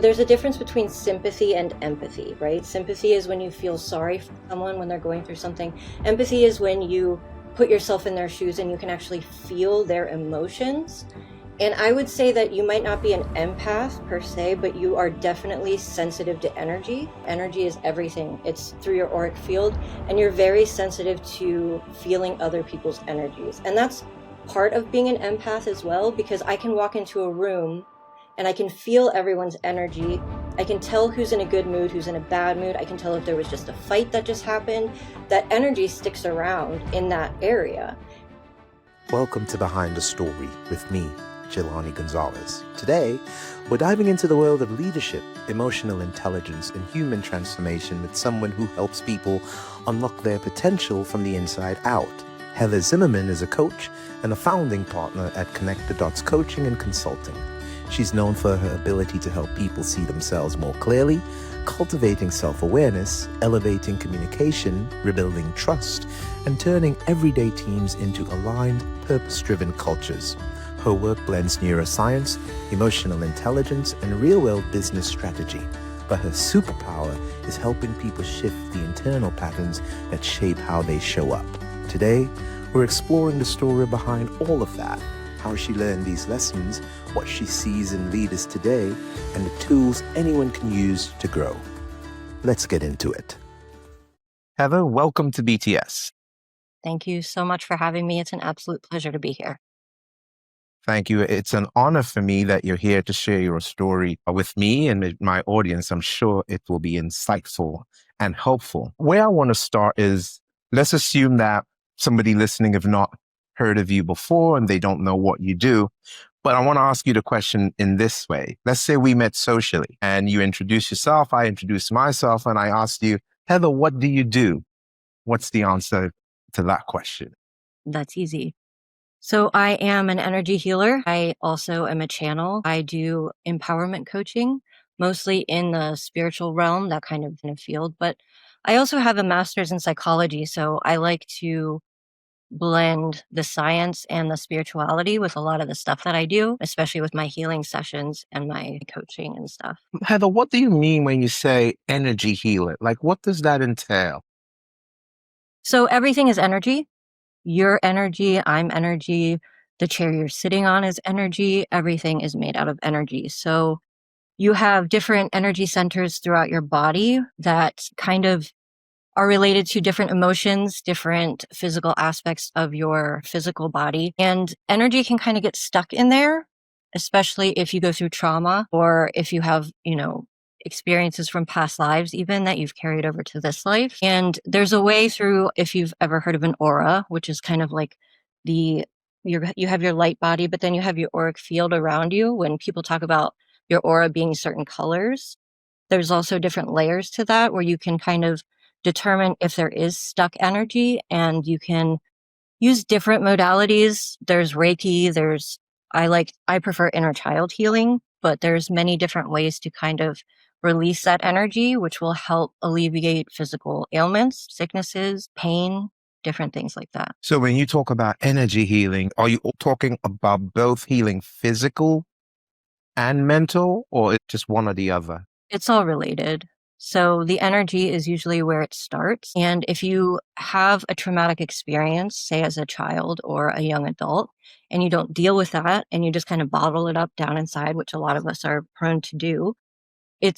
there's a difference between sympathy and empathy, right? Sympathy is when you feel sorry for someone when they're going through something. Empathy is when you put yourself in their shoes and you can actually feel their emotions. And I would say that you might not be an empath per se, but you are definitely sensitive to energy. Energy is everything. It's through your auric field, and you're very sensitive to feeling other people's energies. And that's part of being an empath as well, because I can walk into a room and I can feel everyone's energy. I can tell who's in a good mood, who's in a bad mood. I can tell if there was just a fight that just happened. That energy sticks around in that area. Welcome to Behind the Story with me, Jelani Gonzalez. Today, we're diving into the world of leadership, emotional intelligence, and human transformation with someone who helps people unlock their potential from the inside out. Heather Zimmerman is a coach and a founding partner at Connect the Dots Coaching and Consulting. She's known for her ability to help people see themselves more clearly, cultivating self-awareness, elevating communication, rebuilding trust, and turning everyday teams into aligned, purpose-driven cultures. Her work blends neuroscience, emotional intelligence, and real-world business strategy. But her superpower is helping people shift the internal patterns that shape how they show up. Today, we're exploring the story behind all of that, how she learned these lessons, what she sees in leaders today, and the tools anyone can use to grow. Let's get into it. Heather, welcome to BTS. Thank you so much for having me. It's an absolute pleasure to be here. Thank you. It's an honor for me that you're here to share your story with me and with my audience. I'm sure it will be insightful and helpful. Where I want to start is, let's assume that somebody listening have not heard of you before and they don't know what you do. But I want to ask you the question in this way. Let's say we met socially and you introduce yourself, I introduce myself, and I asked you, Heather, what do you do? What's the answer to that question? That's easy. So I am an energy healer. I also am a channel. I do empowerment coaching, mostly in the spiritual realm, that kind of field. But I also have a master's in psychology. So I like to blend the science and the spirituality with a lot of the stuff that I do, especially with my healing sessions and my coaching and stuff. Heather, what do you mean when you say energy healer? Like, what does that entail? So everything is energy. Your energy, I'm energy. The chair you're sitting on is energy. Everything is made out of energy. So you have different energy centers throughout your body that kind of are related to different emotions, different physical aspects of your physical body. And energy can kind of get stuck in there, especially if you go through trauma or if you have, experiences from past lives even that you've carried over to this life. And there's a way through, if you've ever heard of an aura, which is kind of like you have your light body, but then you have your auric field around you. When people talk about your aura being certain colors, there's also different layers to that where you can kind of determine if there is stuck energy, and you can use different modalities. There's Reiki, I prefer inner child healing, but there's many different ways to kind of release that energy, which will help alleviate physical ailments, sicknesses, pain, different things like that. So when you talk about energy healing, are you talking about both healing physical and mental, or it's just one or the other? It's all related. So the energy is usually where it starts. And if you have a traumatic experience, say as a child or a young adult, and you don't deal with that and you just kind of bottle it up down inside, which a lot of us are prone to do,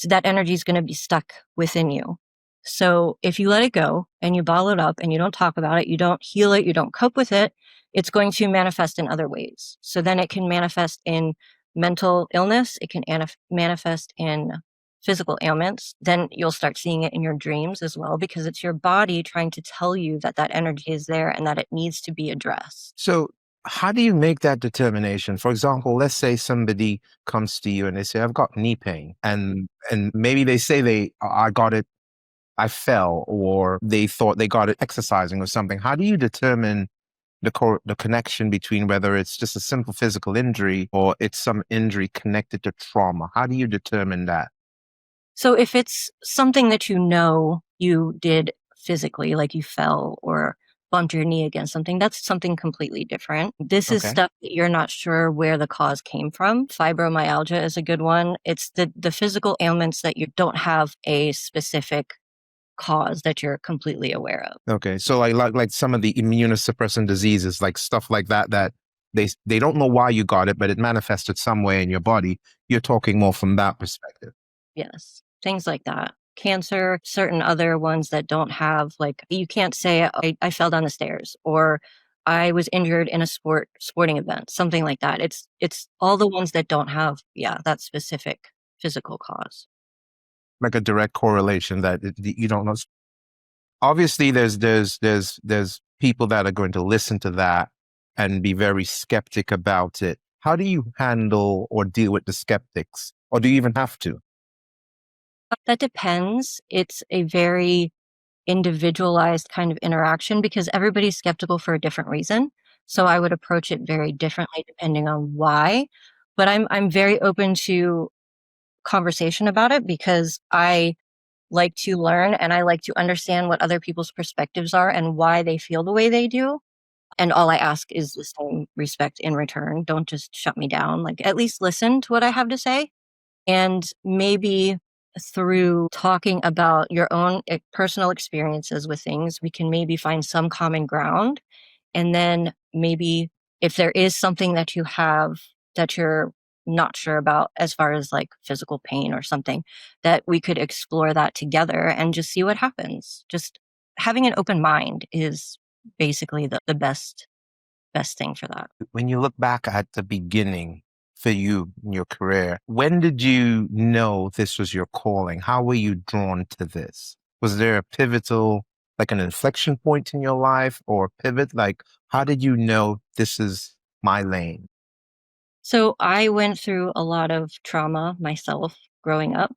that energy is going to be stuck within you. So if you let it go and you bottle it up and you don't talk about it, you don't heal it, you don't cope with it, it's going to manifest in other ways. So then it can manifest in mental illness. It can manifest in physical ailments. Then you'll start seeing it in your dreams as well, because it's your body trying to tell you that that energy is there and that it needs to be addressed. So how do you make that determination? For example, let's say somebody comes to you and they say, I've got knee pain. And maybe they say I got it, I fell, or they thought they got it exercising or something. How do you determine the connection between whether it's just a simple physical injury or it's some injury connected to trauma? How do you determine that? So if it's something that you did physically, like you fell or bumped your knee against something. That's something completely different. This is Okay. stuff that you're not sure where the cause came from. Fibromyalgia is a good one. It's the physical ailments that you don't have a specific cause that you're completely aware of. Okay. So like some of the immunosuppressant diseases, like stuff like that, that they don't know why you got it, but it manifested somewhere in your body. You're talking more from that perspective. Yes, things like that. Cancer, certain other ones that don't have, like, you can't say, I fell down the stairs, or I was injured in a sporting event, something like that. It's all the ones that don't have, yeah, that specific physical cause. Like a direct correlation that you don't know. Obviously, there's people that are going to listen to that and be very skeptic about it. How do you handle or deal with the skeptics, or do you even have to? That depends. It's a very individualized kind of interaction because everybody's skeptical for a different reason. So I would approach it very differently depending on why. But I'm very open to conversation about it because I like to learn and I like to understand what other people's perspectives are and why they feel the way they do. And all I ask is the same respect in return. Don't just shut me down. Like, at least listen to what I have to say. And maybe through talking about your own personal experiences with things, we can maybe find some common ground. And then maybe if there is something that you have that you're not sure about, as far as like physical pain or something, that we could explore that together and just see what happens. Just having an open mind is basically the best thing for that. When you look back at the beginning for you in your career, when did you know this was your calling? How were you drawn to this? Was there a pivotal, like an inflection point in your life or a pivot? Like, how did you know this is my lane? So I went through a lot of trauma myself growing up.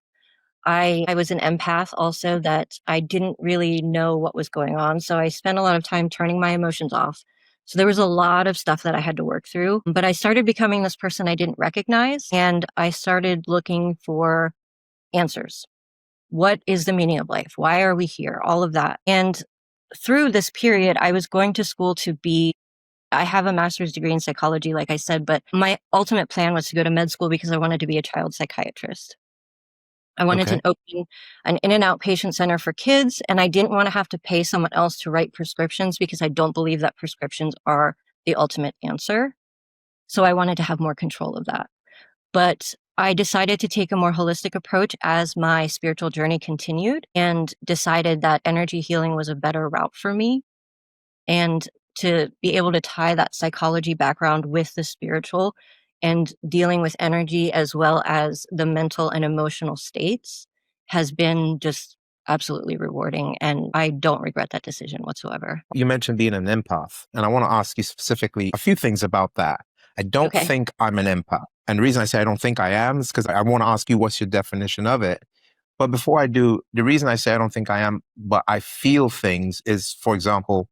I was an empath also, that I didn't really know what was going on. So I spent a lot of time turning my emotions off. So there was a lot of stuff that I had to work through, but I started becoming this person I didn't recognize, and I started looking for answers. What is the meaning of life? Why are we here? All of that. And through this period, I was going to school to be, I have a master's degree in psychology, like I said, but my ultimate plan was to go to med school because I wanted to be a child psychiatrist. I wanted Okay. to open an in and out patient center for kids, and I didn't want to have to pay someone else to write prescriptions because I don't believe that prescriptions are the ultimate answer. So I wanted to have more control of that. But I decided to take a more holistic approach as my spiritual journey continued, and decided that energy healing was a better route for me. And to be able to tie that psychology background with the spiritual and dealing with energy as well as the mental and emotional states has been just absolutely rewarding. And I don't regret that decision whatsoever. You mentioned being an empath, and I want to ask you specifically a few things about that. I don't Okay. think I'm an empath. And the reason I say I don't think I am is because I want to ask you what's your definition of it. But before I do, the reason I say I don't think I am, but I feel things is, for example,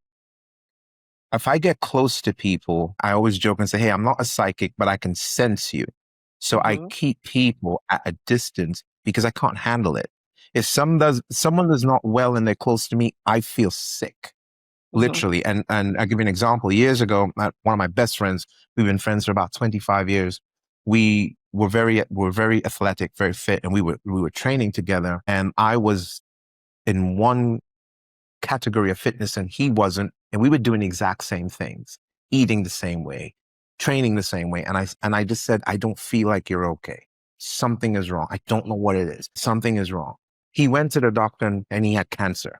if I get close to people, I always joke and say, hey, I'm not a psychic, but I can sense you. So I Hmm. keep people at a distance because I can't handle it. If someone does not well and they're close to me, I feel sick, Hmm. literally. And I'll give you an example. Years ago, one of my best friends, we've been friends for about 25 years. We were very athletic, very fit, and we were training together. And I was in one category of fitness and he wasn't. And we were doing the exact same things, eating the same way, training the same way. And I just said, I don't feel like you're okay. Something is wrong. I don't know what it is. Something is wrong. He went to the doctor and he had cancer.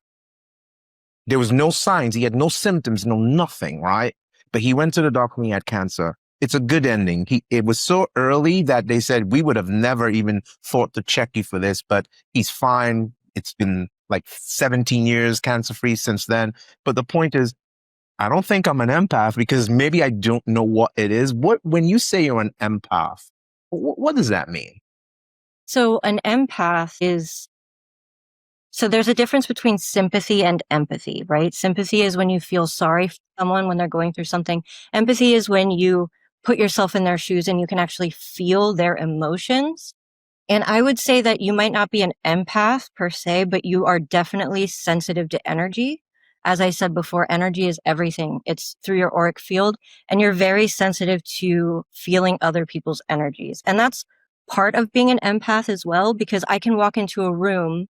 There was no signs. He had no symptoms, no nothing, right? But he went to the doctor and he had cancer. It's a good ending. It was so early that they said we would have never even thought to check you for this, but he's fine. It's been like 17 years cancer free since then. But the point is, I don't think I'm an empath because maybe I don't know what it is. When you say you're an empath, what does that mean? So an empath is, so there's a difference between sympathy and empathy, right? Sympathy is when you feel sorry for someone when they're going through something. Empathy is when you put yourself in their shoes and you can actually feel their emotions. And I would say that you might not be an empath per se, but you are definitely sensitive to energy as I said before, energy is everything. It's through your auric field, and you're very sensitive to feeling other people's energies. And that's part of being an empath as well, because I can walk into a room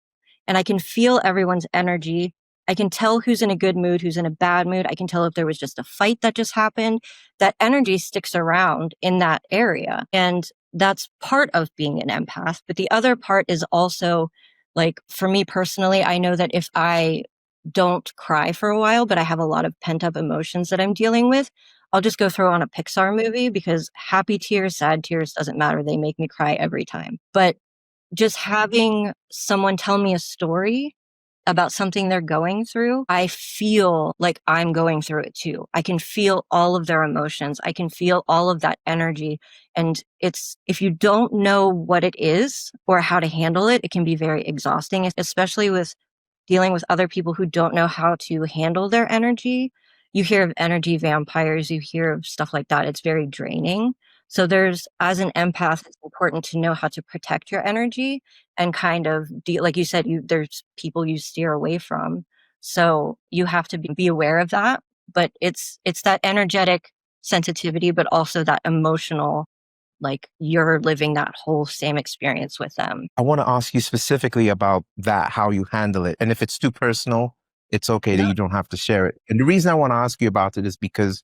and I can feel everyone's energy. I can tell who's in a good mood, who's in a bad mood. I can tell if there was just a fight that just happened. That energy sticks around in that area. And that's part of being an empath. But the other part is also, like, for me personally, I know that if I don't cry for a while, but I have a lot of pent up emotions that I'm dealing with, I'll just go throw on a Pixar movie, because happy tears, sad tears, doesn't matter. They make me cry every time. But just having someone tell me a story about something they're going through, I feel like I'm going through it too. I can feel all of their emotions. I can feel all of that energy. And if you don't know what it is or how to handle it, it can be very exhausting, especially with dealing with other people who don't know how to handle their energy. You hear of energy vampires, you hear of stuff like that. It's very draining. So as an empath, it's important to know how to protect your energy and kind of like you said, there's people you steer away from. So you have to be aware of that. But it's that energetic sensitivity, but also that emotional, like you're living that whole same experience with them. I want to ask you specifically about that, how you handle it. And if it's too personal, it's okay that Yeah. you don't have to share it. And the reason I want to ask you about it is because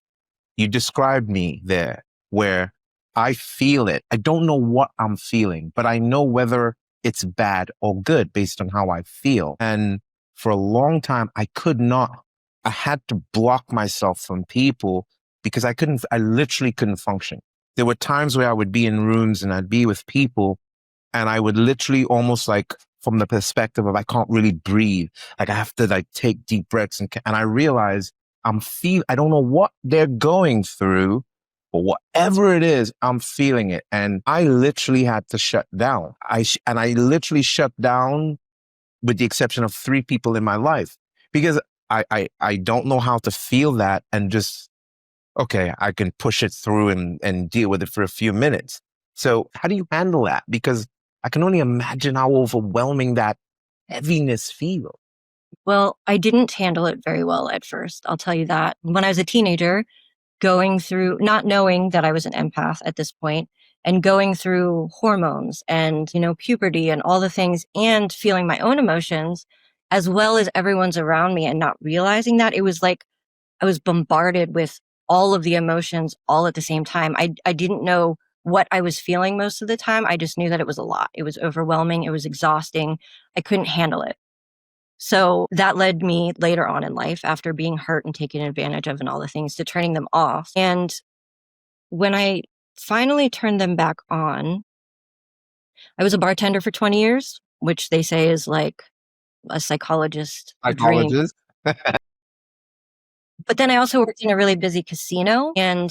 you described me there where I feel it. I don't know what I'm feeling, but I know whether it's bad or good based on how I feel. And for a long time, I had to block myself from people because I literally couldn't function. There were times where I would be in rooms and I'd be with people and I would literally almost like from the perspective of I can't really breathe. Like I have to like take deep breaths and I realize I don't know what they're going through, but whatever it is, I'm feeling it. And I literally had to shut down. I literally shut down with the exception of 3 people in my life because I don't know how to feel that and just, okay, I can push it through and deal with it for a few minutes. So how do you handle that? Because I can only imagine how overwhelming that heaviness feels. Well, I didn't handle it very well at first. I'll tell you that. When I was a teenager, going through, not knowing that I was an empath at this point, and going through hormones and, puberty and all the things, and feeling my own emotions as well as everyone's around me and not realizing that, it was like I was bombarded with all of the emotions all at the same time. I didn't know what I was feeling most of the time. I just knew that it was a lot. It was overwhelming. It was exhausting. I couldn't handle it. So that led me later on in life, after being hurt and taken advantage of and all the things, to turning them off. And when I finally turned them back on, I was a bartender for 20 years, which they say is like a psychologist's dream. Psychologist? But then I also worked in a really busy casino, and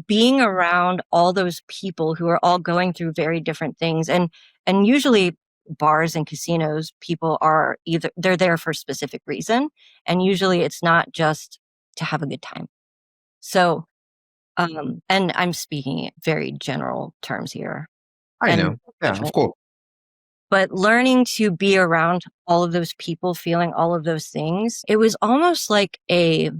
being around all those people who are all going through very different things, and usually bars and casinos, people are they're there for a specific reason, and usually it's not just to have a good time. So and I'm speaking in very general terms here, I and know. Yeah, of course. but learning to be around all of those people feeling all of those things, it was almost like I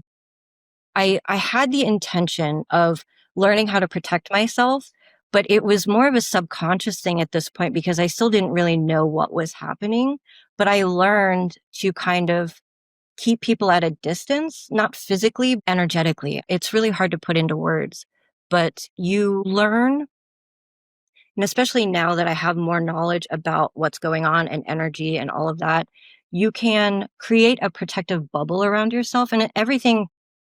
had the intention of learning how to protect myself, but it was more of a subconscious thing at this point because I still didn't really know what was happening. But I learned to kind of keep people at a distance, not physically, energetically. It's really hard to put into words, but you learn. And especially now that I have more knowledge about what's going on and energy and all of that, you can create a protective bubble around yourself. And everything,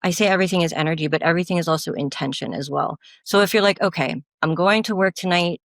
I say everything is energy, but everything is also intention as well. So if you're like, okay, I'm going to work tonight,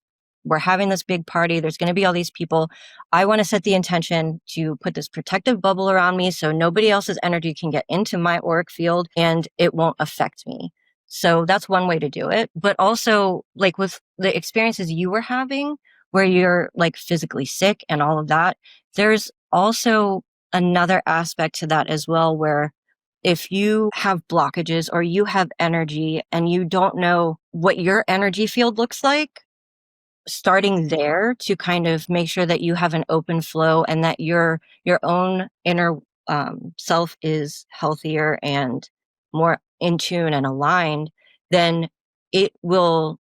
we're having this big party, there's going to be all these people. I want to set the intention to put this protective bubble around me so nobody else's energy can get into my auric field and it won't affect me. So that's one way to do it. But also, like with the experiences you were having where you're like physically sick and all of that, there's also another aspect to that as well, where if you have blockages or you have energy and you don't know what your energy field looks like, starting there to kind of make sure that you have an open flow and that your own inner self is healthier and more in tune and aligned, then it will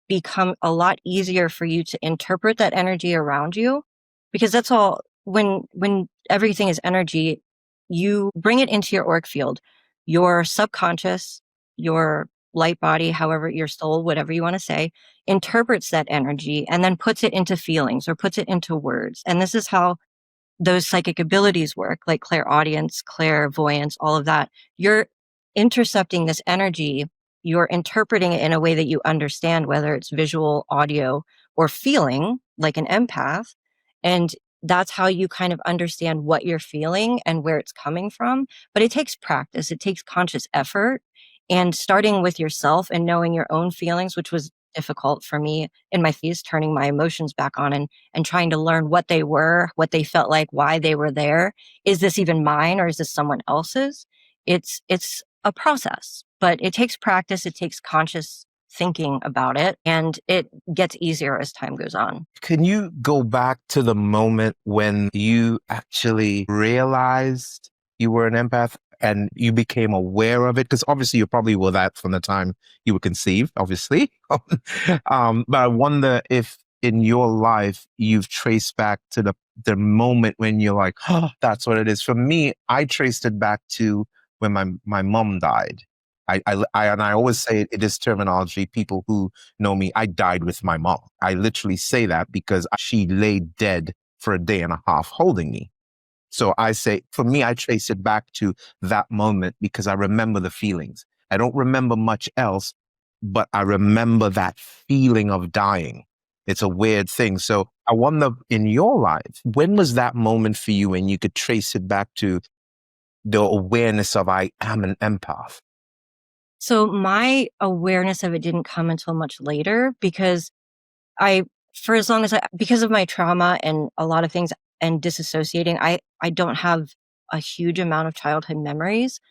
become a lot easier for you to interpret that energy around you, because that's all. When everything is energy, you bring it into your auric field. Your subconscious, your light body, however, your soul, whatever you want to say, interprets that energy and then puts it into feelings or puts it into words. And this is how those psychic abilities work, like clairaudience, clairvoyance, all of that. You're intercepting this energy, you're interpreting it in a way that you understand, whether it's visual, audio, or feeling, like an empath. And that's how you kind of understand what you're feeling and where it's coming from. But it takes practice, it takes conscious effort. And starting with yourself and knowing your own feelings, which was difficult for me in my fees, turning my emotions back on and trying to learn what they were, what they felt like, why they were there. Is this even mine or is this someone else's? It's a process, but it takes practice, it takes conscious thinking about it, and it gets easier as time goes on. Can you go back to the moment when you actually realized you were an empath and you became aware of it? Because obviously you probably were that from the time you were conceived, obviously. But I wonder if in your life you've traced back to the moment when you're like, oh, that's what it is. For me, I traced it back to when my mom died. And I always say it is terminology. People who know me, I died with my mom. I literally say that because she lay dead for a day and a half holding me. So I say, for me, I trace it back to that moment because I remember the feelings. I don't remember much else, but I remember that feeling of dying. It's a weird thing. So I wonder, in your life, when was that moment for you when you could trace it back to the awareness of I am an empath? So my awareness of it didn't come until much later because I, for as long as because of my trauma and a lot of things and disassociating, I don't have a huge amount of childhood memories.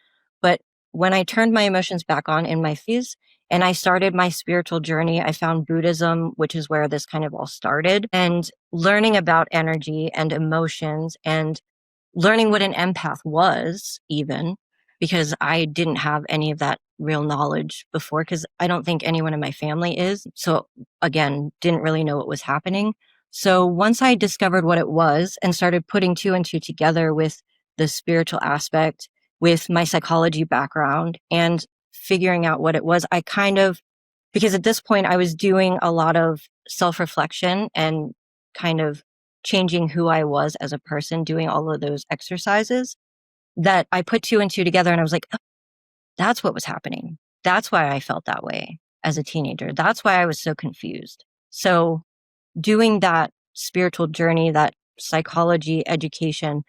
But when I turned my emotions back on in my fees and I started my spiritual journey, I found Buddhism, which is where this kind of all started, and learning about energy and emotions and learning what an empath was, even because I didn't have any of that real knowledge before, because I don't think anyone in my family is. So again, didn't really know what was happening. So once I discovered what it was and started putting two and two together with the spiritual aspect, with my psychology background and figuring out what it was, I kind of, because at this point I was doing a lot of self reflection and kind of changing who I was as a person, doing all of those exercises, that I put two and two together and I was like, oh, that's what was happening. That's why I felt that way as a teenager. That's why I was so confused. So doing that spiritual journey, that psychology education,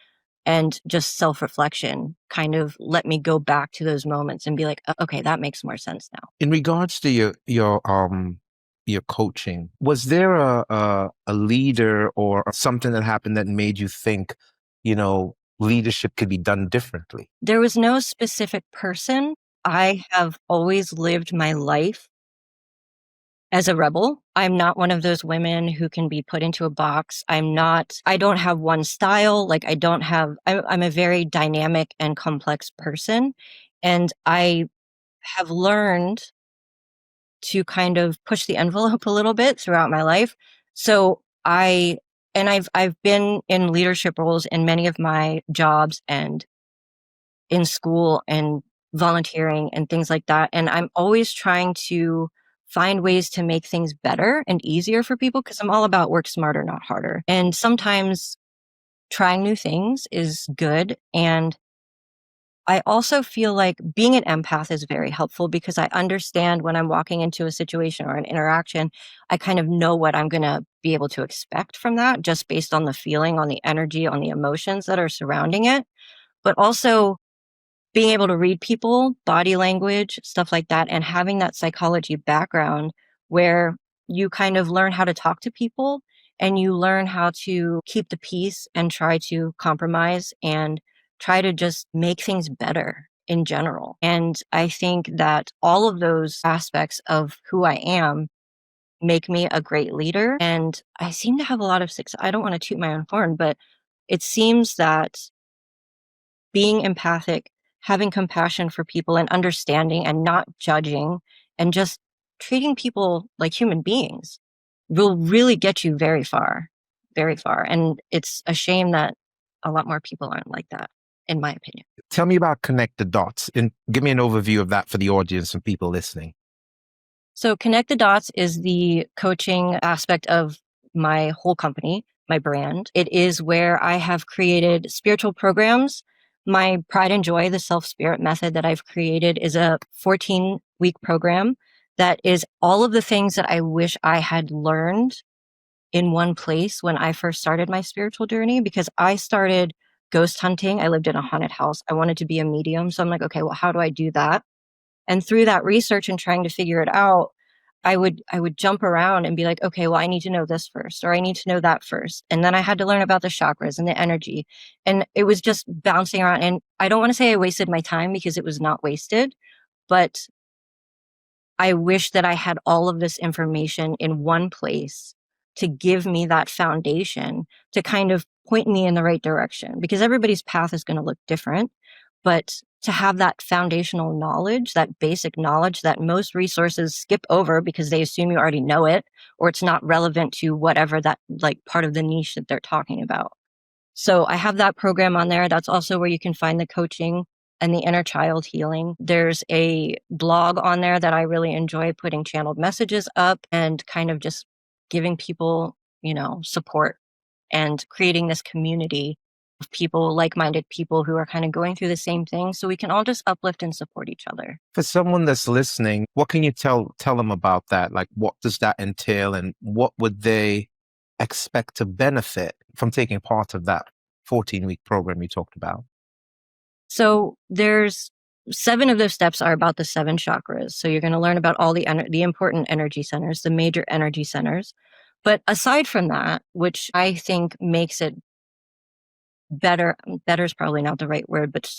and just self reflection kind of let me go back to those moments and be like, okay, that makes more sense now. In regards to your coaching, was there a leader or something that happened that made you think, leadership could be done differently? There was no specific person. I have always lived my life as a rebel. I'm not one of those women who can be put into a box. I don't have one style. Like I'm a very dynamic and complex person. And I have learned to kind of push the envelope a little bit throughout my life. So I've been in leadership roles in many of my jobs and in school and volunteering and things like that. And I'm always trying to find ways to make things better and easier for people, because I'm all about work smarter, not harder. And sometimes trying new things is good. And I also feel like being an empath is very helpful because I understand when I'm walking into a situation or an interaction, I kind of know what I'm going to be able to expect from that, just based on the feeling, on the energy, on the emotions that are surrounding it. But also being able to read people, body language, stuff like that, and having that psychology background where you kind of learn how to talk to people and you learn how to keep the peace and try to compromise and try to just make things better in general. And I think that all of those aspects of who I am make me a great leader. And I seem to have a lot of success. I don't want to toot my own horn, but it seems that being empathic, having compassion for people and understanding and not judging and just treating people like human beings will really get you very far, very far. And it's a shame that a lot more people aren't like that, in my opinion. Tell me about Connect the Dots and give me an overview of that for the audience and people listening. So Connect the Dots is the coaching aspect of my whole company, my brand. It is where I have created spiritual programs. My pride and joy, the self-spirit method that I've created, is a 14-week program that is all of the things that I wish I had learned in one place when I first started my spiritual journey, because I started ghost hunting. I lived in a haunted house. I wanted to be a medium. So I'm like, okay, well, how do I do that? And through that research and trying to figure it out, I would jump around and be like, okay, well, I need to know this first, or I need to know that first. And then I had to learn about the chakras and the energy. And it was just bouncing around. And I don't want to say I wasted my time, because it was not wasted, but I wish that I had all of this information in one place to give me that foundation to kind of point me in the right direction, because everybody's path is going to look different. But to have that foundational knowledge, that basic knowledge that most resources skip over because they assume you already know it, or it's not relevant to whatever that like part of the niche that they're talking about. So I have that program on there. That's also where you can find the coaching and the inner child healing. There's a blog on there that I really enjoy putting channeled messages up and kind of just giving people, support and creating this community of people, like-minded people who are kind of going through the same thing, so we can all just uplift and support each other. For someone that's listening, what can you tell them about that? Like, what does that entail, and what would they expect to benefit from taking part of that 14-week program you talked about? So there's 7 of those steps are about the 7 chakras. So you're going to learn about all the important energy centers, the major energy centers. But aside from that, which I think makes it better is probably not the right word, but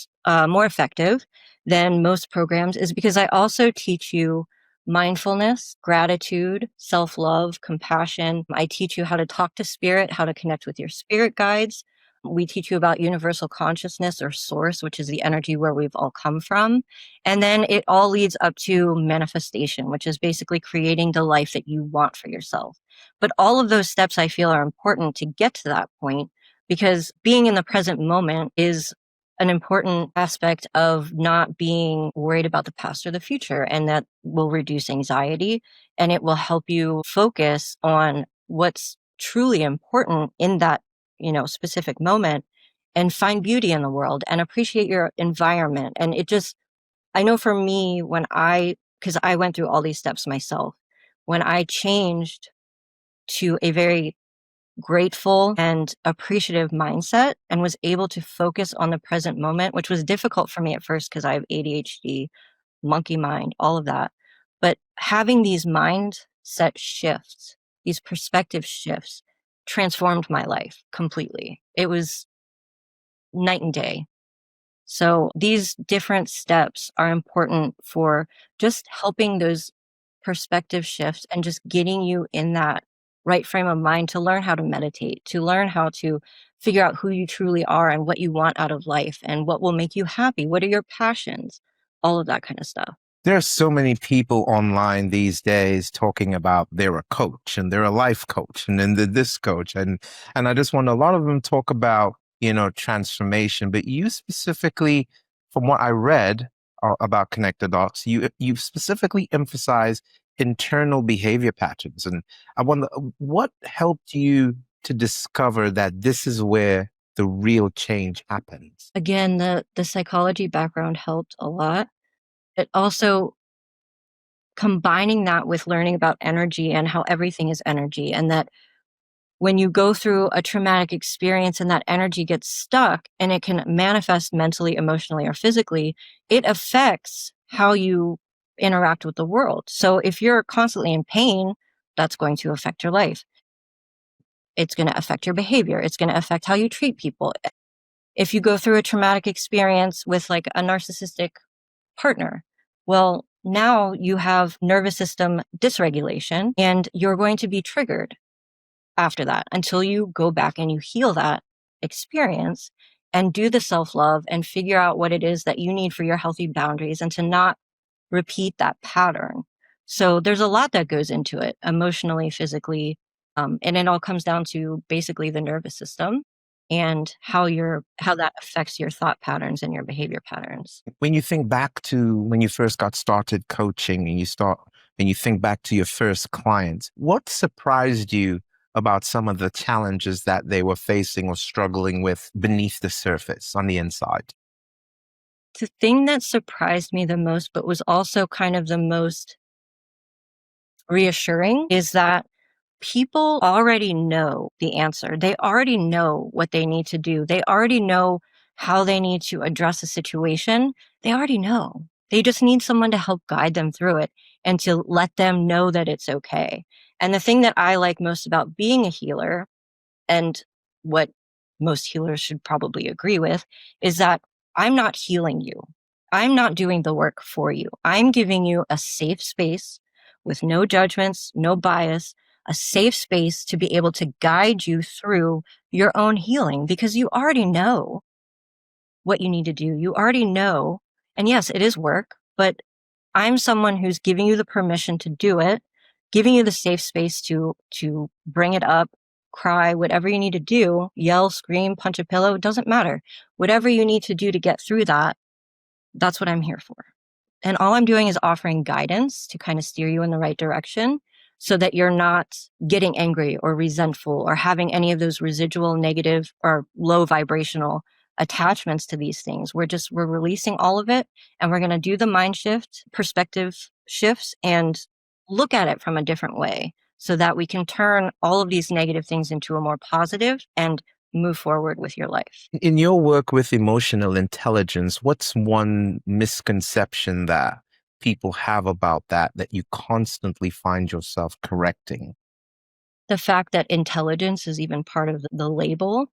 more effective than most programs, is because I also teach you mindfulness, gratitude, self-love, compassion. I teach you how to talk to spirit, how to connect with your spirit guides. We teach you about universal consciousness or source, which is the energy where we've all come from. And then it all leads up to manifestation, which is basically creating the life that you want for yourself. But all of those steps I feel are important to get to that point, because being in the present moment is an important aspect of not being worried about the past or the future. And that will reduce anxiety, and it will help you focus on what's truly important in that, specific moment, and find beauty in the world and appreciate your environment. And I know for me, because I went through all these steps myself, when I changed to a very grateful and appreciative mindset and was able to focus on the present moment, which was difficult for me at first because I have ADHD, monkey mind, all of that. But having these mindset shifts, these perspective shifts, transformed my life completely. It was night and day. So these different steps are important for just helping those perspective shifts and just getting you in that right frame of mind to learn how to meditate, to learn how to figure out who you truly are and what you want out of life and what will make you happy. What are your passions? All of that kind of stuff. There are so many people online these days talking about they're a coach and they're a life coach and then they're this coach. And I just want a lot of them talk about, transformation, but you specifically, from what I read about Connect the Dots, you specifically emphasize internal behavior patterns. And I wonder what helped you to discover that this is where the real change happens. Again, the psychology background helped a lot. It also, combining that with learning about energy and how everything is energy, and that when you go through a traumatic experience and that energy gets stuck and it can manifest mentally, emotionally, or physically, it affects how you interact with the world. So if you're constantly in pain, that's going to affect your life. It's going to affect your behavior. It's going to affect how you treat people. If you go through a traumatic experience with like a narcissistic partner, well, now you have nervous system dysregulation and you're going to be triggered after that until you go back and you heal that experience and do the self-love and figure out what it is that you need for your healthy boundaries and to not repeat that pattern. So there's a lot that goes into it, emotionally, physically, and it all comes down to basically the nervous system and how that affects your thought patterns and your behavior patterns. When you think back to when you first got started coaching and you think back to your first client, what surprised you about some of the challenges that they were facing or struggling with beneath the surface on the inside? The thing that surprised me the most, but was also kind of the most reassuring, is that people already know the answer. They already know what they need to do. They already know how they need to address a situation. They already know. They just need someone to help guide them through it and to let them know that it's okay. And the thing that I like most about being a healer, and what most healers should probably agree with, is that I'm not healing you. I'm not doing the work for you. I'm giving you a safe space with no judgments, no bias, a safe space to be able to guide you through your own healing, because you already know what you need to do. You already know. And yes, it is work, but I'm someone who's giving you the permission to do it, giving you the safe space to bring it up, cry, whatever you need to do, yell, scream, punch a pillow, it doesn't matter. Whatever you need to do to get through that, that's what I'm here for. And all I'm doing is offering guidance to kind of steer you in the right direction so that you're not getting angry or resentful or having any of those residual negative or low vibrational attachments to these things. We're releasing all of it, and we're going to do the mind shift, perspective shifts, and look at it from a different way so that we can turn all of these negative things into a more positive and move forward with your life. In your work with emotional intelligence, what's one misconception that people have about that you constantly find yourself correcting? The fact that intelligence is even part of the label.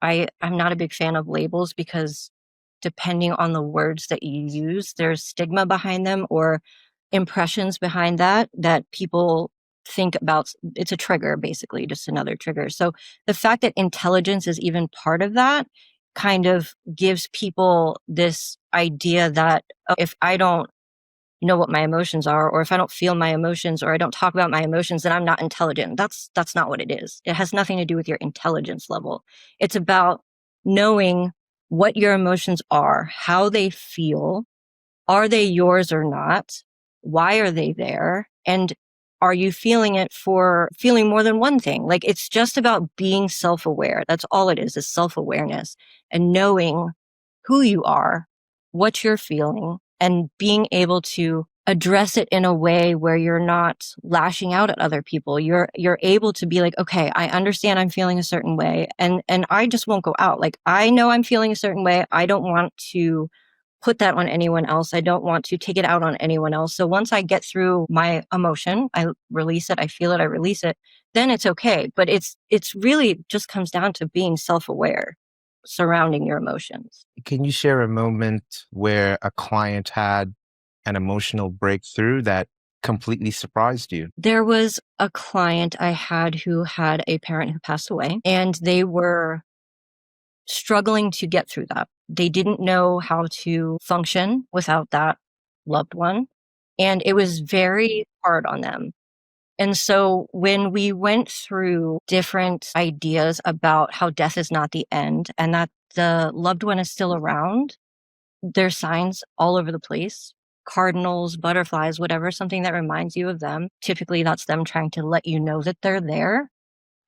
I'm not a big fan of labels because depending on the words that you use, there's stigma behind them or impressions behind that people think about. It's a trigger, basically, just another trigger. So the fact that intelligence is even part of that kind of gives people this idea that, oh, if I don't know what my emotions are, or if I don't feel my emotions, or I don't talk about my emotions, then I'm not intelligent. That's not what it is. It has nothing to do with your intelligence level. It's about knowing what your emotions are, how they feel, are they yours or not? Why are they there? And are you feeling it for feeling more than one thing? Like, it's just about being self-aware. That's all it is self-awareness and knowing who you are, what you're feeling, and being able to address it in a way where you're not lashing out at other people. You're able to be like, okay, I understand I'm feeling a certain way, and I just won't go out. Like, I know I'm feeling a certain way. I don't want to put that on anyone else. I don't want to take it out on anyone else. So once I get through my emotion, I release it, I feel it, I release it, then it's okay. But it's really just comes down to being self-aware surrounding your emotions. Can you share a moment where a client had an emotional breakthrough that completely surprised you? There was a client I had who had a parent who passed away, and they were struggling to get through that. They didn't know how to function without that loved one, and it was very hard on them. And so when we went through different ideas about how death is not the end and that the loved one is still around, there's signs all over the place. Cardinals, butterflies, whatever, something that reminds you of them. Typically, that's them trying to let you know that they're there.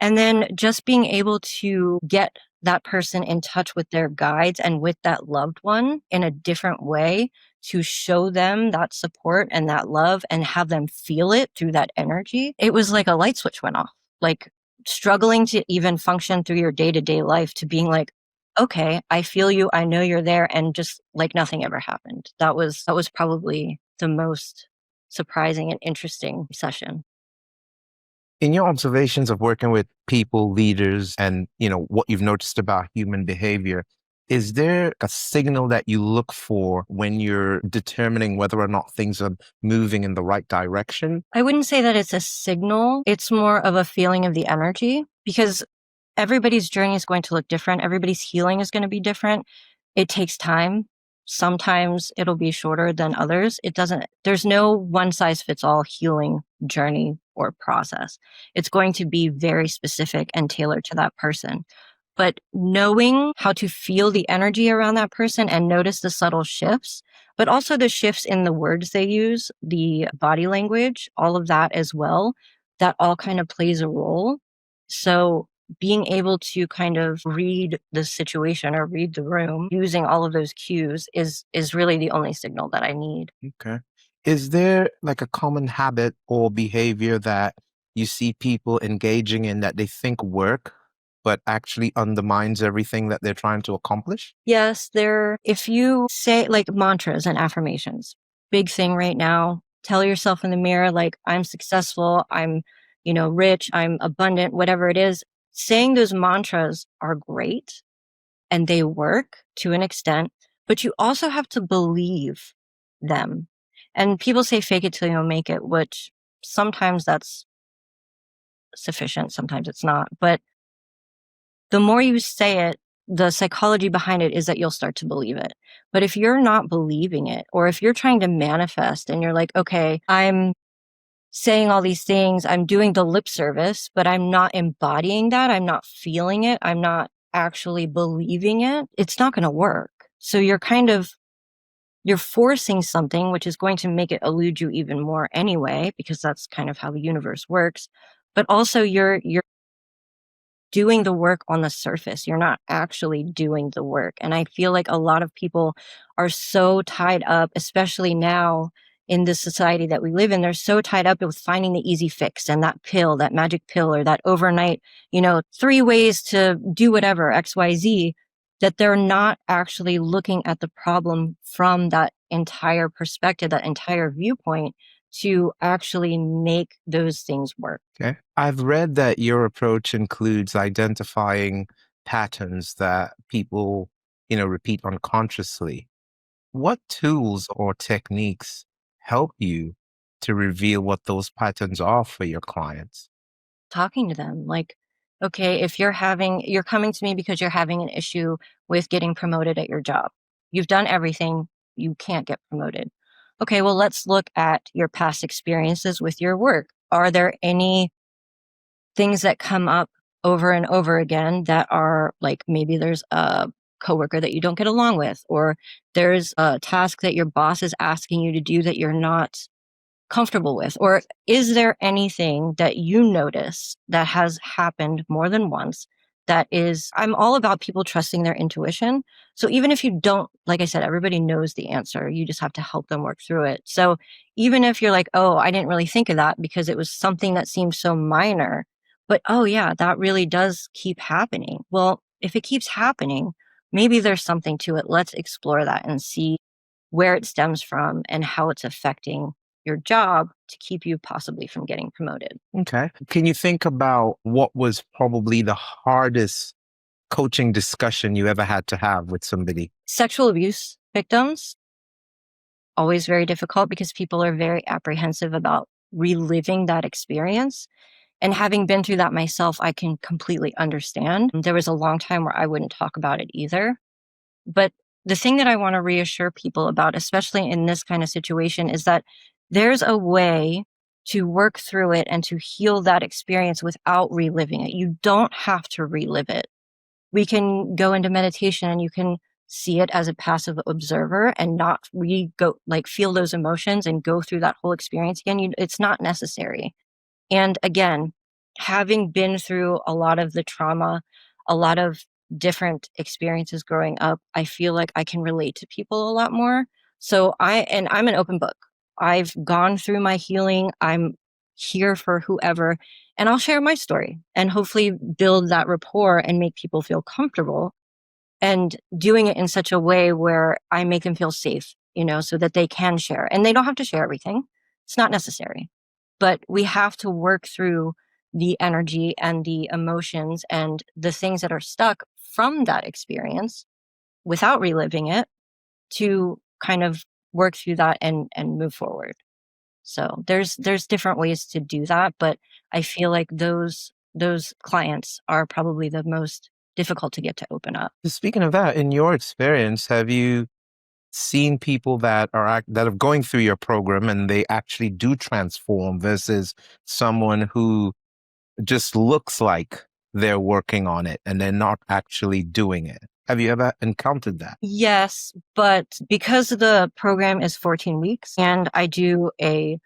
And then just being able to get that person in touch with their guides and with that loved one in a different way to show them that support and that love and have them feel it through that energy. It was like a light switch went off, like struggling to even function through your day to day life to being like, okay, I feel you. I know you're there. And just like nothing ever happened. That was probably the most surprising and interesting session. In your observations of working with people, leaders, and what you've noticed about human behavior, is there a signal that you look for when you're determining whether or not things are moving in the right direction? I wouldn't say that it's a signal. It's more of a feeling of the energy, because everybody's journey is going to look different. Everybody's healing is going to be different. It takes time. Sometimes it'll be shorter than others. There's no one size fits all healing journey or process. It's going to be very specific and tailored to that person. But knowing how to feel the energy around that person and notice the subtle shifts, but also the shifts in the words they use, the body language, all of that as well, that all kind of plays a role. So being able to kind of read the situation or read the room using all of those cues is really the only signal that I need. Okay. Is there like a common habit or behavior that you see people engaging in that they think work, but actually undermines everything that they're trying to accomplish? Yes, if you say like mantras and affirmations, big thing right now, tell yourself in the mirror, like, I'm successful, I'm, rich, I'm abundant, whatever it is. Saying those mantras are great and they work to an extent, but you also have to believe them. And people say fake it till you make it, which sometimes that's sufficient, sometimes it's not. But the more you say it, the psychology behind it is that you'll start to believe it. But if you're not believing it, or if you're trying to manifest and you're like, okay, I'm saying all these things, I'm doing the lip service, but I'm not embodying that, I'm not feeling it, I'm not actually believing it, it's not going to work. So you're forcing something, which is going to make it elude you even more anyway, because that's kind of how the universe works. But also you're doing the work on the surface. You're not actually doing the work. And I feel like a lot of people are so tied up, especially now in the society that we live in, they're so tied up with finding the easy fix and that pill, that magic pill, or that overnight, 3 ways to do whatever, XYZ, that they're not actually looking at the problem from that entire perspective, that entire viewpoint to actually make those things work. Okay. I've read that your approach includes identifying patterns that people, repeat unconsciously. What tools or techniques help you to reveal what those patterns are for your clients? Talking to them like, okay, if you're coming to me because you're having an issue with getting promoted at your job. You've done everything, you can't get promoted. Okay, well, let's look at your past experiences with your work. Are there any things that come up over and over again that are like, maybe there's a coworker that you don't get along with, or there's a task that your boss is asking you to do that you're not comfortable with? Or is there anything that you notice that has happened more than once I'm all about people trusting their intuition. So even if you don't, like I said, everybody knows the answer. You just have to help them work through it. So even if you're like, oh, I didn't really think of that because it was something that seemed so minor, but oh yeah, that really does keep happening. Well, if it keeps happening, maybe there's something to it. Let's explore that and see where it stems from and how it's affecting your job to keep you possibly from getting promoted. Okay. Can you think about what was probably the hardest coaching discussion you ever had to have with somebody? Sexual abuse victims, always very difficult because people are very apprehensive about reliving that experience. And having been through that myself, I can completely understand. There was a long time where I wouldn't talk about it either. But the thing that I want to reassure people about, especially in this kind of situation, is that there's a way to work through it and to heal that experience without reliving it. You don't have to relive it. We can go into meditation and you can see it as a passive observer and not go like feel those emotions and go through that whole experience again. It's not necessary. And again, having been through a lot of the trauma, a lot of different experiences growing up, I feel like I can relate to people a lot more. So I'm an open book. I've gone through my healing. I'm here for whoever, and I'll share my story and hopefully build that rapport and make people feel comfortable, and doing it in such a way where I make them feel safe, so that they can share. And they don't have to share everything. It's not necessary. But we have to work through the energy and the emotions and the things that are stuck from that experience without reliving it to kind of work through that and move forward. So there's different ways to do that, but I feel like those those clients are probably the most difficult to get to open up. Speaking of that, in your experience, have you seen people that that are going through your program and they actually do transform versus someone who just looks like they're working on it and they're not actually doing it? Have you ever encountered that? Yes, but because the program is 14 weeks and I do a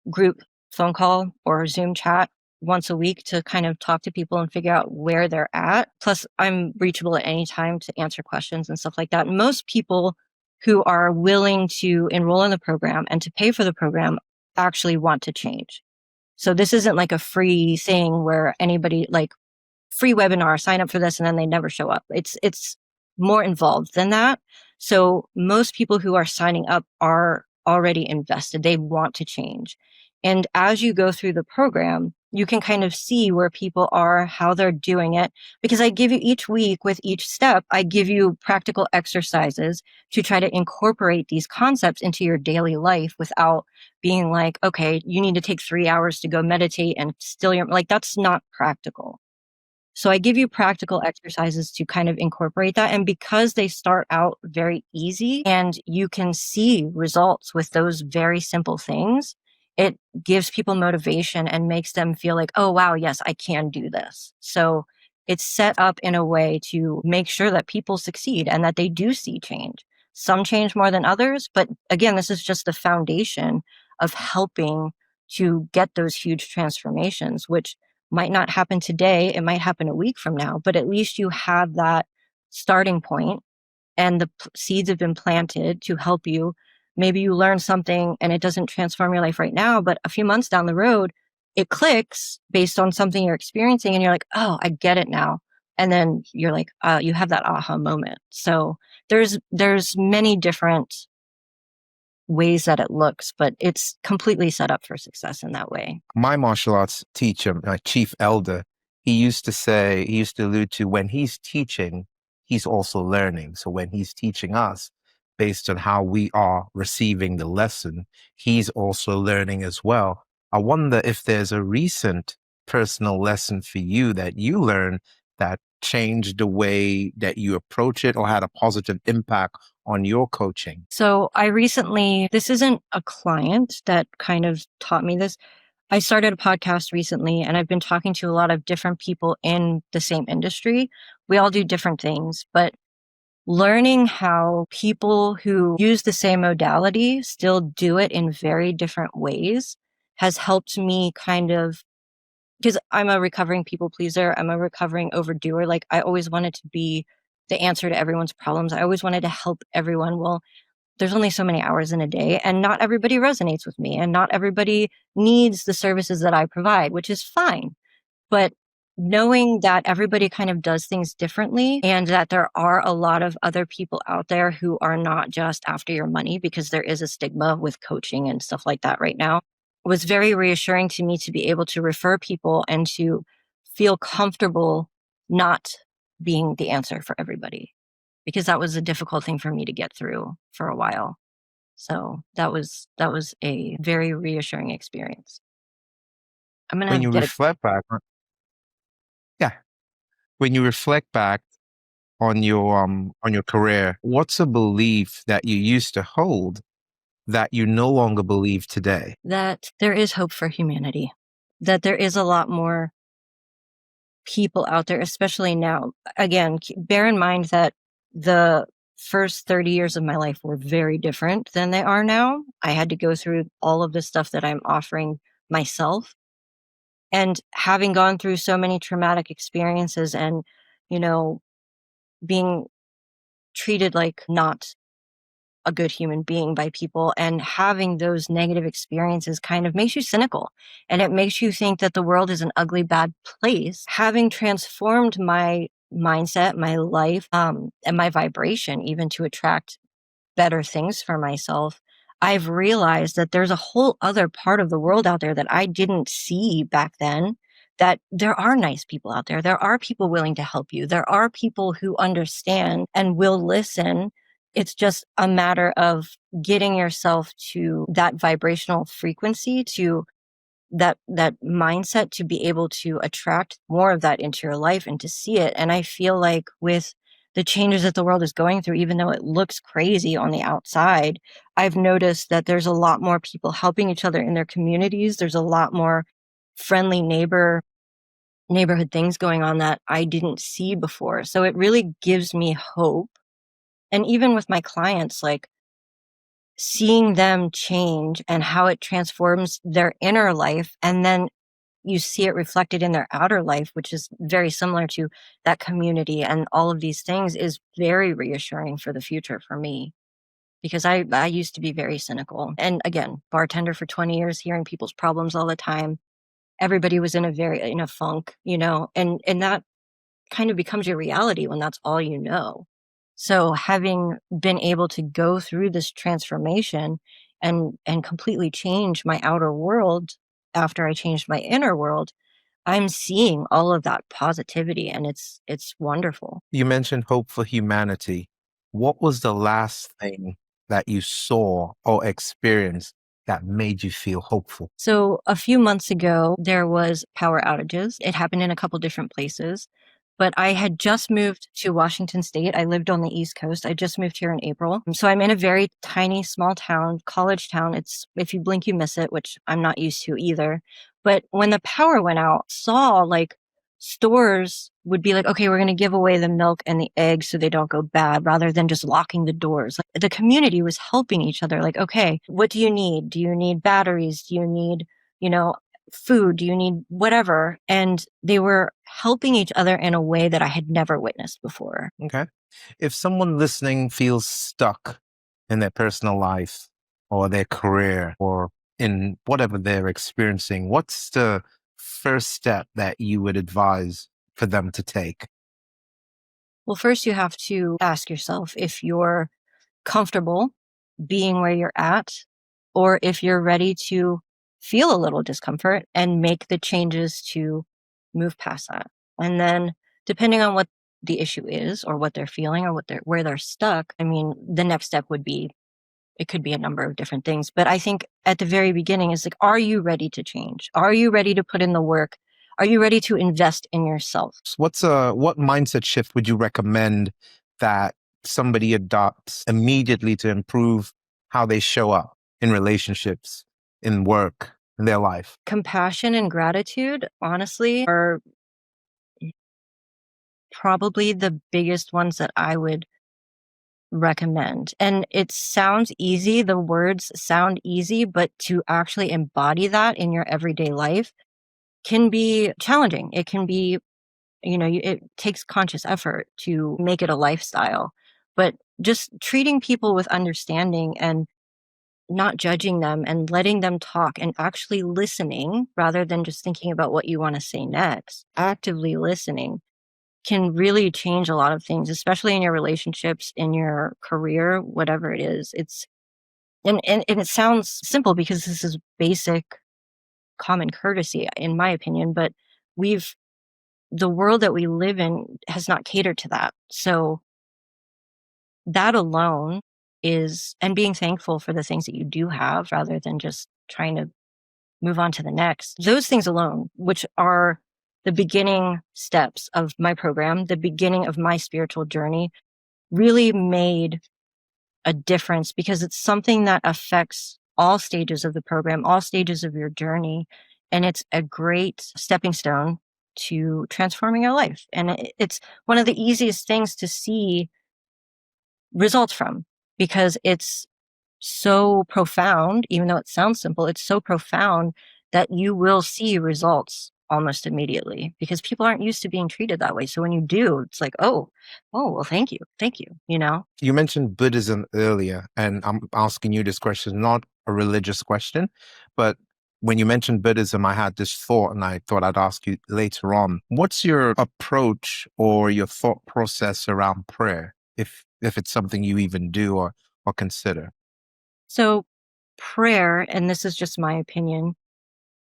group phone call or Zoom chat once a week to kind of talk to people and figure out where they're at. Plus, I'm reachable at any time to answer questions and stuff like that. Most people who are willing to enroll in the program and to pay for the program actually want to change. So this isn't like a free thing where anybody like free webinar, sign up for this, and then they never show up. It's more involved than that. So most people who are signing up are already invested. They want to change. And as you go through the program, you can kind of see where people are, how they're doing it. Because I give you each week with each step, I give you practical exercises to try to incorporate these concepts into your daily life without being like, okay, you need to take 3 hours to go meditate and still your, like, that's not practical. So I give you practical exercises to kind of incorporate that. And because they start out very easy and you can see results with those very simple things, it gives people motivation and makes them feel like, oh, wow, yes, I can do this. So it's set up in a way to make sure that people succeed and that they do see change. Some change more than others. But again, this is just the foundation of helping to get those huge transformations, which might not happen today. It might happen a week from now, but at least you have that starting point and the seeds have been planted to help you. Maybe you learn something and it doesn't transform your life right now, but a few months down the road, it clicks based on something you're experiencing and you're like, oh, I get it now. And then you're like, you have that aha moment. So there's many different ways that it looks, but it's completely set up for success in that way. My martial arts teacher, my chief elder, he used to allude to when he's teaching, he's also learning. So when he's teaching us, based on how we are receiving the lesson, he's also learning as well. I wonder if there's a recent personal lesson for you that you learned that changed the way that you approach it or had a positive impact on your coaching. So this isn't a client that kind of taught me this. I started a podcast recently and I've been talking to a lot of different people in the same industry. We all do different things, but learning how people who use the same modality still do it in very different ways has helped me kind of, because I'm a recovering people pleaser. I'm a recovering overdoer. Like I always wanted to be the answer to everyone's problems. I always wanted to help everyone. Well, there's only so many hours in a day and not everybody resonates with me and not everybody needs the services that I provide, which is fine. But knowing that everybody kind of does things differently and that there are a lot of other people out there who are not just after your money, because there is a stigma with coaching and stuff like that right now, was very reassuring to me to be able to refer people and to feel comfortable not being the answer for everybody, because that was a difficult thing for me to get through for a while. So that was a very reassuring experience. I'm When gonna you get a reflect back, yeah, when you reflect back on your career, what's a belief that you used to hold that you no longer believe today? that there is hope for humanity, that there is a lot more people out there, especially now. Again, bear in mind that the first 30 years of my life were very different than they are now. I had to go through all of the stuff that I'm offering myself. And having gone through so many traumatic experiences and, you know, being treated like not a good human being by people and having those negative experiences kind of makes you cynical and it makes you think that the world is an ugly, bad place. Having transformed my mindset, my life, and my vibration even to attract better things for myself, I've realized that there's a whole other part of the world out there that I didn't see back then, that there are nice people out there. There are people willing to help you. There are people who understand and will listen. It's just a matter of getting yourself to that vibrational frequency to that mindset to be able to attract more of that into your life and to see it. And I feel like with the changes that the world is going through, even though it looks crazy on the outside, I've noticed that there's a lot more people helping each other in their communities. There's a lot more friendly neighborhood things going on that I didn't see before. So it really gives me hope. And even with my clients, like seeing them change and how it transforms their inner life, and then you see it reflected in their outer life, which is very similar to that community and all of these things, is very reassuring for the future for me. Because I used to be very cynical. And again, bartender for 20 years, hearing people's problems all the time. Everybody was in a funk, and that kind of becomes your reality when that's all you know. So having been able to go through this transformation and completely change my outer world after I changed my inner world, I'm seeing all of that positivity, and it's wonderful. You mentioned hope for humanity. What was the last thing that you saw or experienced that made you feel hopeful? So a few months ago, there was power outages. It happened in a couple different places, but I had just moved to Washington State. I lived on the East Coast. I just moved here in April. So I'm in a very tiny, small town, college town. It's if you blink, you miss it, which I'm not used to either. But when the power went out, saw like stores would be like, okay, we're going to give away the milk and the eggs so they don't go bad rather than just locking the doors. Like, the community was helping each other. Like, okay, what do you need? Do you need batteries? Do you need, you know, food? Do you need whatever? And they were helping each other in a way that I had never witnessed before. Okay. If someone listening feels stuck in their personal life or their career or in whatever they're experiencing, what's the first step that you would advise for them to take? Well, first you have to ask yourself if you're comfortable being where you're at, or if you're ready to feel a little discomfort and make the changes to move past that. And then, depending on what the issue is, or what they're feeling, or where they're stuck, I mean, the next step would be it could be a number of different things. But I think at the very beginning is like, are you ready to change? Are you ready to put in the work? Are you ready to invest in yourself? What mindset shift would you recommend that somebody adopts immediately to improve how they show up in relationships, in work, in their life? Compassion and gratitude, honestly, are probably the biggest ones that I would recommend. And it sounds easy, the words sound easy, but to actually embody that in your everyday life can be challenging. It can be, it takes conscious effort to make it a lifestyle. But just treating people with understanding and not judging them and letting them talk and actually listening rather than just thinking about what you want to say next, actively listening can really change a lot of things, especially in your relationships, in your career, whatever it is. And it sounds simple because this is basic common courtesy, in my opinion, but we've the world that we live in has not catered to that. So that alone is, and being thankful for the things that you do have rather than just trying to move on to the next. Those things alone, which are the beginning steps of my program, the beginning of my spiritual journey, really made a difference because it's something that affects all stages of the program, all stages of your journey. And it's a great stepping stone to transforming your life. And it's one of the easiest things to see results from because it's so profound, even though it sounds simple, it's so profound that you will see results almost immediately because people aren't used to being treated that way. So when you do, it's like, well, thank you. Thank you. You mentioned Buddhism earlier, and I'm asking you this question, not a religious question, but when you mentioned Buddhism, I had this thought and I thought I'd ask you later on. What's your approach or your thought process around prayer, if it's something you even do or consider? So prayer, and this is just my opinion,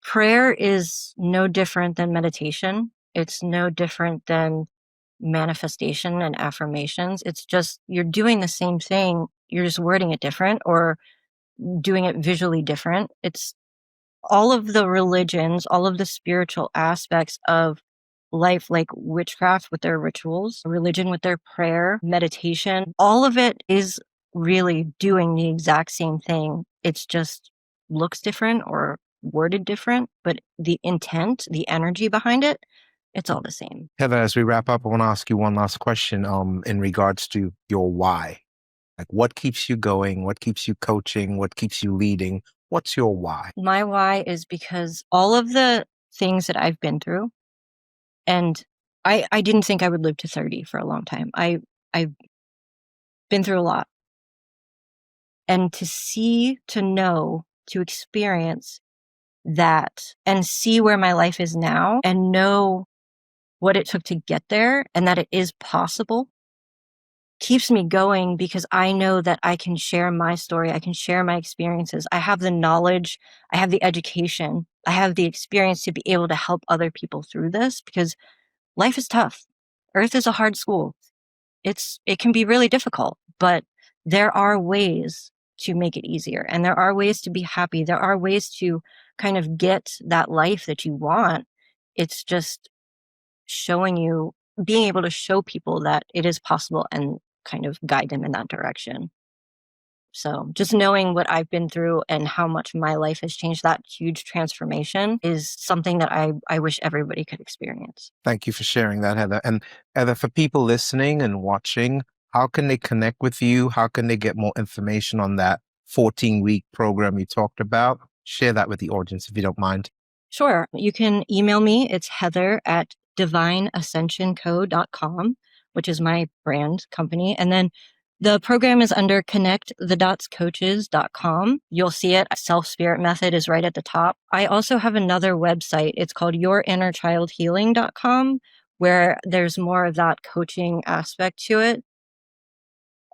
prayer is no different than meditation. It's no different than manifestation and affirmations. It's just you're doing the same thing. You're just wording it different or doing it visually different. It's all of the religions, all of the spiritual aspects of life, like witchcraft with their rituals, religion with their prayer, meditation, all of it is really doing the exact same thing. It's just looks different or worded different, but the intent, the energy behind it, it's all the same. Heather, as we wrap up, I want to ask you one last question in regards to your why. Like, what keeps you going? What keeps you coaching? What keeps you leading? What's your why? My why is because all of the things that I've been through, and I didn't think I would live to 30 for a long time. I've been through a lot. And to see, to know, to experience that and see where my life is now and know what it took to get there and that it is possible keeps me going, because I know that I can share my story. I can share my experiences. I have the knowledge. I have the education. I have the experience to be able to help other people through this, because life is tough. Earth is a hard school. It can be really difficult, but there are ways to make it easier, and there are ways to be happy. There are ways to kind of get that life that you want. It's just being able to show people that it is possible and kind of guide them in that direction. So just knowing what I've been through and how much my life has changed, that huge transformation is something that I wish everybody could experience. Thank you for sharing that, Heather. And Heather, for people listening and watching, how can they connect with you? How can they get more information on that 14-week program you talked about? Share that with the audience if you don't mind. Sure. You can email me. It's heather@divineascensionco.com, which is my brand company. And then the program is under connectthedotscoaches.com. You'll see it. Self-Spirit Method is right at the top. I also have another website. It's called yourinnerchildhealing.com, where there's more of that coaching aspect to it.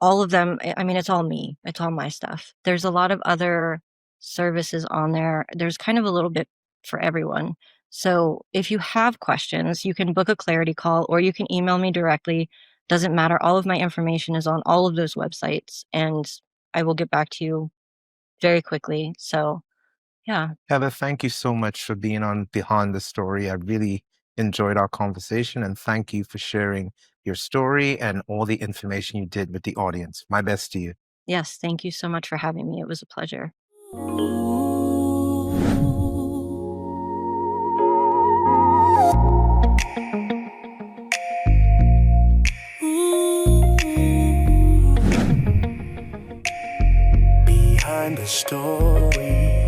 All of them, I mean, it's all me. It's all my stuff. There's a lot of other services on there. There's kind of a little bit for everyone. So if you have questions, you can book a clarity call or you can email me directly. Doesn't matter. All of my information is on all of those websites, and I will get back to you very quickly. So, yeah. Heather, thank you so much for being on Behind the Story. I really enjoyed our conversation, and thank you for sharing your story and all the information you did with the audience. My best to you. Yes. Thank you so much for having me. It was a pleasure. Behind the Story.